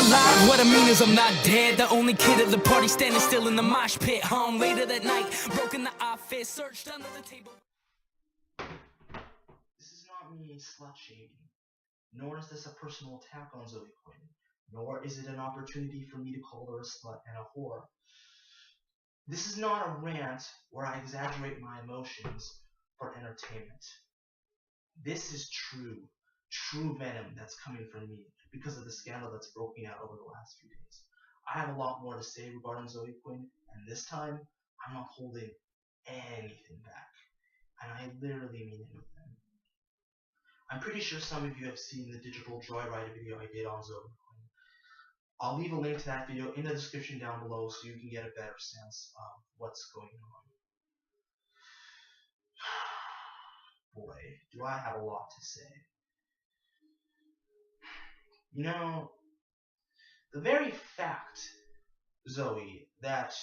alive, what I mean is I'm not dead. The only kid at the party standing still in the mosh pit. Home later that night, broken the office, searched under the table. This is not me slut-shaming, nor is this a personal attack on Zoe Quinn, nor is it an opportunity for me to call her a slut and a whore. This is not a rant where I exaggerate my emotions for entertainment. This is true venom that's coming from me because of the scandal that's broken out over the last few days. I have a lot more to say regarding Zoe Quinn, and this time, I'm not holding anything back. And I literally mean anything. I'm pretty sure some of you have seen the digital joyride video I did on Zoe Quinn. I'll leave a link to that video in the description down below so you can get a better sense of what's going on. Boy, do I have a lot to say. You know, the very fact, Zoe, that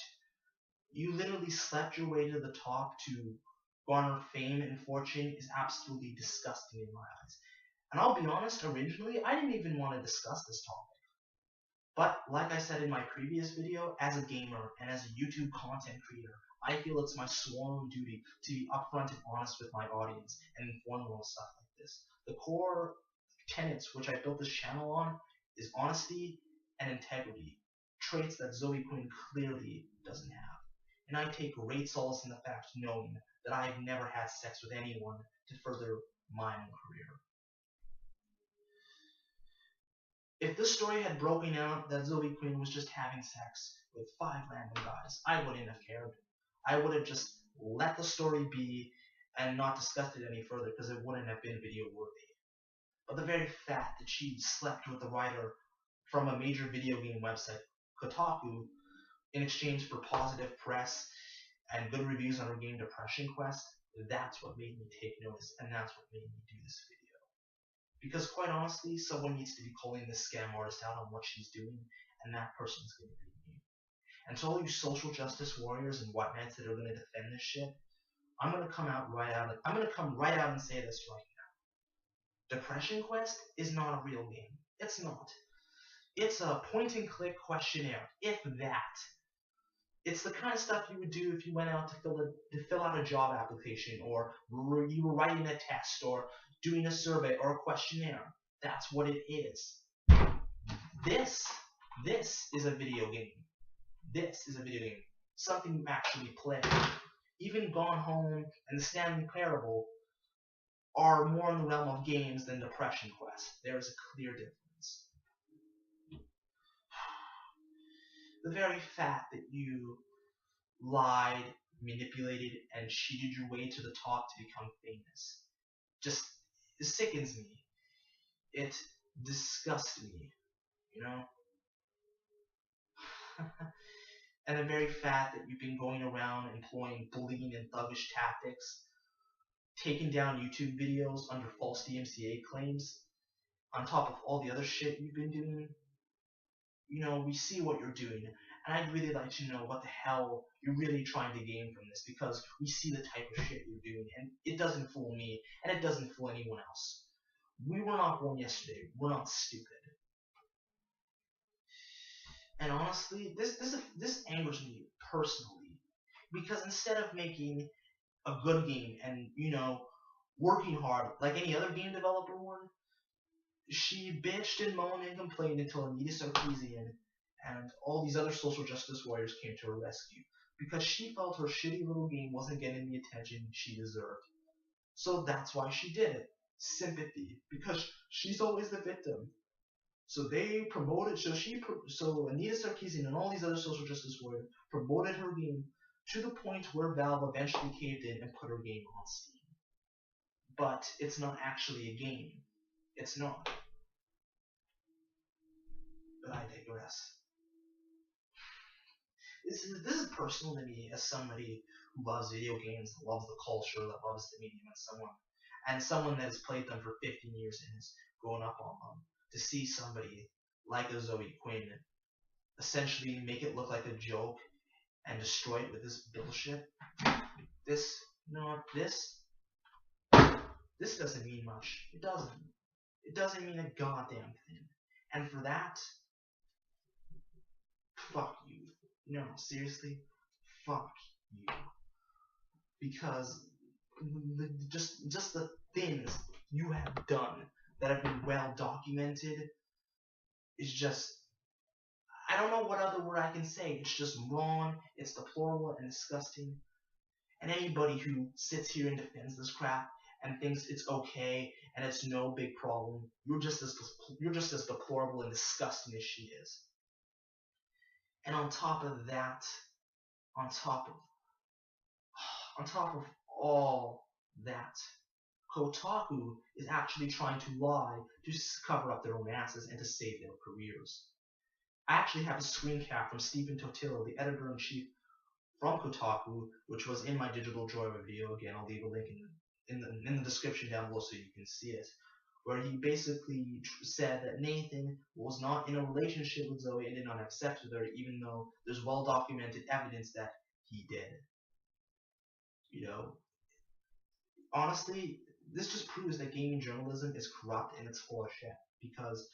you literally slept your way to the top to garner fame and fortune is absolutely disgusting in my eyes. And I'll be honest, originally, I didn't even want to discuss this topic. But, like I said in my previous video, as a gamer and as a YouTube content creator, I feel it's my sworn duty to be upfront and honest with my audience and inform them on stuff like this. The core tenets which I built this channel on is honesty and integrity, traits that Zoe Quinn clearly doesn't have. And I take great solace in the fact knowing that I have never had sex with anyone to further my own career. If this story had broken out that Zoe Quinn was just having sex with 5 random guys, I wouldn't have cared. I would have just let the story be and not discussed it any further because it wouldn't have been video worthy. But the very fact that she slept with the writer from a major video game website, Kotaku, in exchange for positive press and good reviews on her game Depression Quest, that's what made me take notice, and that's what made me do this video. Because quite honestly, someone needs to be calling this scam artist out on what she's doing, and that person's going to be me. And to all you social justice warriors and whatnots that are going to defend this shit, I'm going to come right out and say this right now. Depression Quest is not a real game. It's not. It's a point-and-click questionnaire, if that. It's the kind of stuff you would do if you went out to fill out a job application, or you were writing a test, or doing a survey, or a questionnaire. That's what it is. This is a video game. This is a video game. Something you actually play. Even Gone Home and The Stanley Parable are more in the realm of games than Depression Quest. There is a clear difference. The very fact that you lied, manipulated, and cheated your way to the top to become famous just sickens me. It disgusts me, you know? And the very fact that you've been going around employing bullying and thuggish tactics, taking down YouTube videos under false DMCA claims, on top of all the other shit you've been doing, you know, we see what you're doing, and I'd really like to know what the hell you're really trying to gain from this, because we see the type of shit you're doing, and it doesn't fool me, and it doesn't fool anyone else. We were not born yesterday. We're not stupid. And honestly, this angers me personally, because instead of making a good game and, you know, working hard like any other game developer would, she bitched and moaned and complained until Anita Sarkeesian and all these other social justice warriors came to her rescue, because she felt her shitty little game wasn't getting the attention she deserved. So that's why she did it. Sympathy, because she's always the victim. So they promoted, so Anita Sarkeesian and all these other social justice warriors promoted her game to the point where Valve eventually caved in and put her game on Steam. But it's not actually a game. It's not. But I digress. This is personal to me as somebody who loves video games, that loves the culture, that loves the medium, and someone that has played them for 15 years and has grown up on them. To see somebody like a Zoe Quinn essentially make it look like a joke and destroy it with this bullshit, this doesn't mean much. It doesn't. It doesn't mean a goddamn thing. And for that, fuck you. No, seriously, fuck you. Because just the things you have done that have been well documented is just, I don't know what other word I can say. It's just wrong, it's deplorable and disgusting. And anybody who sits here and defends this crap and thinks it's okay and it's no big problem, you're just as deplorable and disgusting as she is. And on top of that, on top of all that, Kotaku is actually trying to lie to cover up their own asses and to save their careers. I actually have a screen cap from Stephen Totilo, the editor-in-chief from Kotaku, which was in my digital drawer video. Again, I'll leave a link in the description down below so you can see it, where he basically said that Nathan was not in a relationship with Zoe and did not have sex with her, even though there's well-documented evidence that he did. You know, honestly, this just proves that gaming journalism is corrupt and it's full of shit, because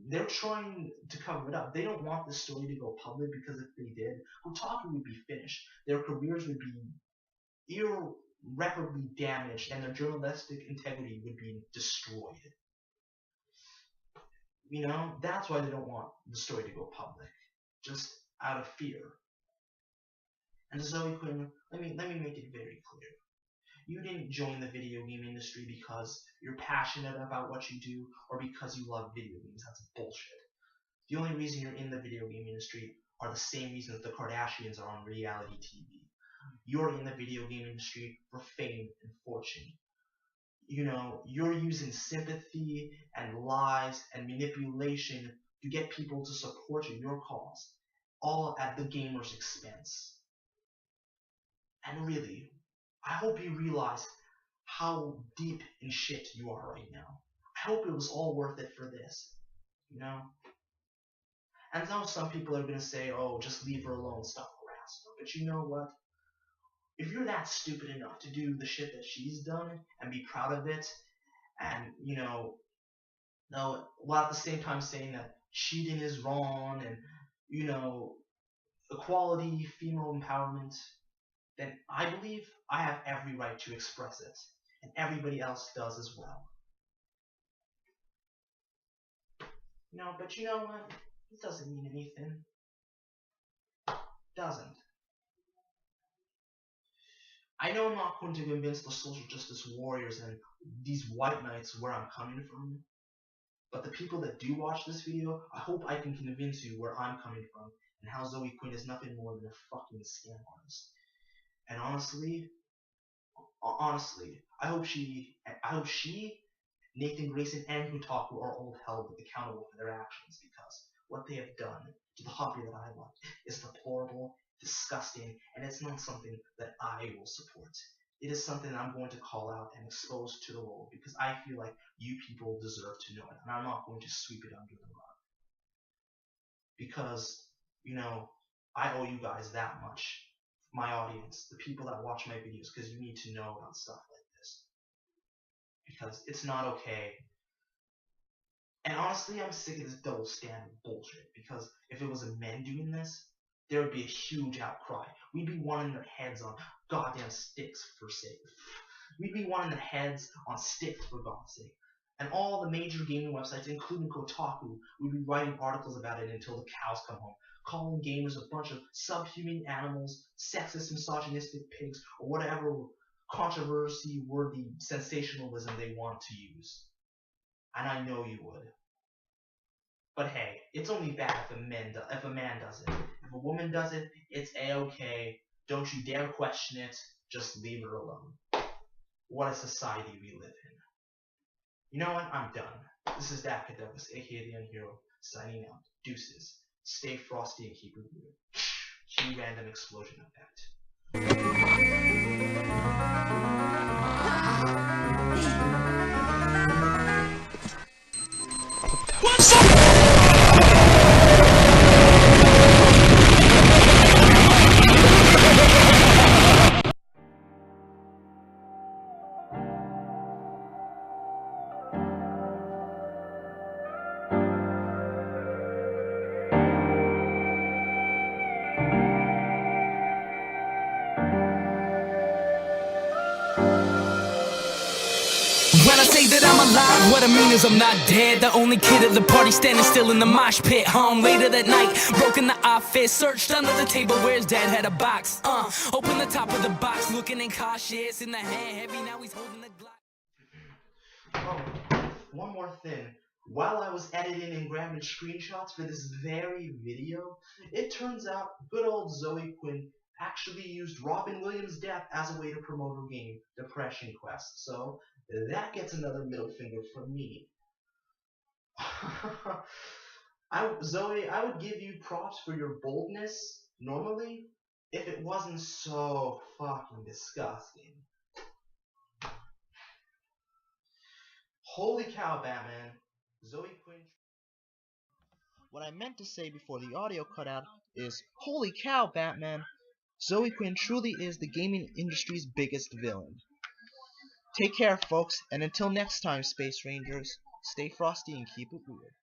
they're trying to cover it up. They don't want this story to go public, because if they did, Kotaku would be finished. Their careers would be irreparably damaged, and their journalistic integrity would be destroyed. You know, that's why they don't want the story to go public, just out of fear. And Zoe Quinn, let me make it very clear. You didn't join the video game industry because you're passionate about what you do or because you love video games. That's bullshit. The only reason you're in the video game industry are the same reasons the Kardashians are on reality TV. You're in the video game industry for fame and fortune. You know, you're using sympathy and lies and manipulation to get people to support your cause, all at the gamer's expense. And really, I hope you realize how deep in shit you are right now. I hope it was all worth it for this, you know? And I know some people are gonna say, oh, just leave her alone, stop harassing her. But you know what? If you're that stupid enough to do the shit that she's done and be proud of it, and, you know, while at the same time saying that cheating is wrong and, you know, equality, female empowerment, then I believe I have every right to express it, and everybody else does as well. No, but you know what? It doesn't mean anything. It doesn't. I know I'm not going to convince the social justice warriors and these white knights where I'm coming from, but the people that do watch this video, I hope I can convince you where I'm coming from and how Zoe Quinn is nothing more than a fucking scam artist. And honestly, I hope she, Nathan Grayson, and Kotaku are all held accountable for their actions, because what they have done to the hobby that I love is deplorable, disgusting, and it's not something that I will support. It is something that I'm going to call out and expose to the world, because I feel like you people deserve to know it, and I'm not going to sweep it under the rug. Because, you know, I owe you guys that much. My audience, the people that watch my videos, because you need to know about stuff like this. Because it's not okay. And honestly, I'm sick of this double standard bullshit, because if it was a men doing this, there would be a huge outcry. We'd be wanting their heads on goddamn sticks, for sake. We'd be wanting their heads on sticks, for God's sake. And all the major gaming websites, including Kotaku, would be writing articles about it until the cows come home, calling gamers a bunch of subhuman animals, sexist, misogynistic pigs, or whatever controversy-worthy sensationalism they want to use. And I know you would. But hey, it's only bad if a man does it. If a woman does it, it's a-okay. Don't you dare question it. Just leave her alone. What a society we live in. You know what? I'm done. This is Dak Douglas, aka the Unhero, signing out. Deuces. Stay frosty and keep it weird. Cue random explosion effect. What's up? say that I'm alive, what I mean is I'm not dead. The only kid at the party standing still in the mosh pit. Home later that night, broke in the office, searched under the table where his dad had a box. Open the top of the box, looking incautious. In the hand heavy, now he's holding the Glock. Oh, one more thing. While I was editing and grabbing screenshots for this very video, it turns out good old Zoe Quinn actually used Robin Williams' death as a way to promote her game, Depression Quest. So that gets another middle finger from me. Zoe, I would give you props for your boldness normally if it wasn't so fucking disgusting. Holy cow, Batman. Zoe Quinn. What I meant to say before the audio cut out is, holy cow, Batman. Zoe Quinn truly is the gaming industry's biggest villain. Take care, folks, and until next time, Space Rangers, stay frosty and keep it weird.